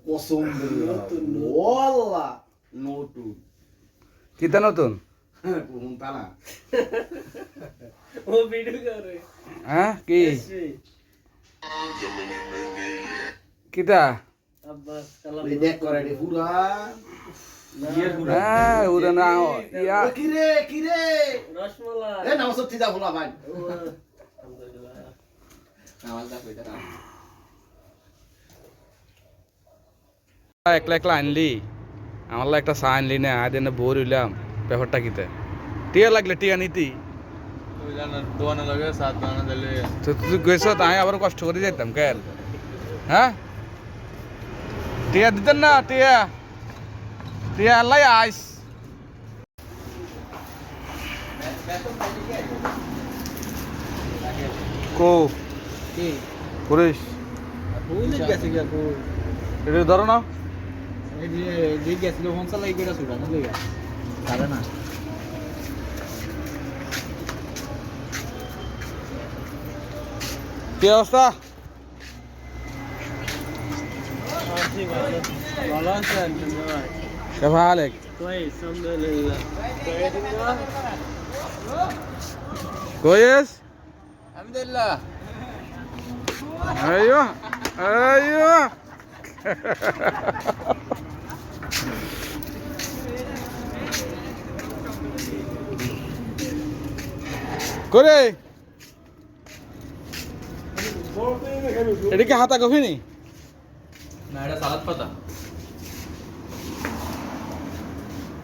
কসম ওয়াল্লাহ নতুন কিতা নতুন কোন তালা ও ভিডিও করে হ্যাঁ কি কিতা আব্বাস কালাম এই দেখ করে রে পুরা হ্যাঁ ওরে না ইয়া কি রে রসমালাই এ নাম সত্যি দা ভোলা ভাই আলহামদুলিল্লাহ নামাজ দা কইতা একলা একলা আনলি আমার লা একটা চা আনলি না আজ এনে বোর হইলাম ব্যাপারটা কিতে টিয়া লাগলে টিয়া নিতি দোয়ানো লাগে সাত বানা দিলে তো তুই গেছ তাই আবার কষ্ট করে যেতাম কেন হ্যাঁ টিয়া দিতেন না টিয়া টিয়া আল্লাহ আইস কো কি পুলিশ পুলিশ গেছে কি আপু এটা ধরো না এই যে গেছিল ফোন চালাই কইরা ছুড়ানো লাগা পারে না কি অবস্থা ভালো আছেন كيف حالك؟ كويس الحمد لله كويس كويس؟ الحمد لله ايوه ايوه করে এটা কি হাতা কফি নি না এটা সালাদ পাতা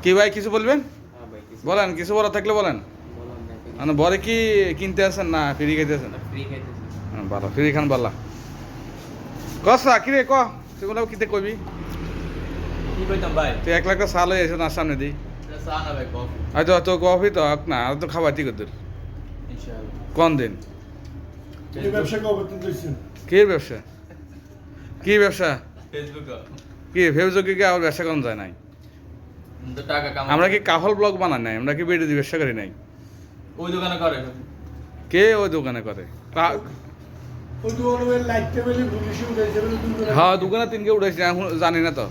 কি ভাই কিছু বলবেন হ্যাঁ ভাই কিছু বলেন কিছু বলা থাকলে বলেন বললাম না মানে বরে কি কিনতে আসেন না ফ্রি খাইতে আসেন ফ্রি খাইতেছি ভালো ফ্রি খান বালা কসা কি রে ক সেগুলো কিতে কইবি কি কইতাম ভাই তুই 1 লাখ সাল হয়ে এসে না সামনে দি এটা চা না ভাই কফি হয়তো তো কফি তো হক না আর তো খাবার ঠিক তোর ইনশাআল্লাহ কোন দিন এই ব্যবসা কবে তুই দিয়েছেন কি ব্যবসা কি ব্যবসা ফেসবুক কি ফেসবুকে কি আমার ব্যবসা কম যায় নাই তো টাকা কামাই আমরা কি কাফল ব্লগ বানাই নাই আমরা কি বেড়ে দিয়ে ব্যবসা করি নাই ওই দোকানে করে কে ওই দোকানে করে ওই দোকানে লাইট টেবিলে পুলিশে উঠেছে বলে দুই হ্যাঁ দোকানে 3 কে উঠাইছে এখন জানি না তো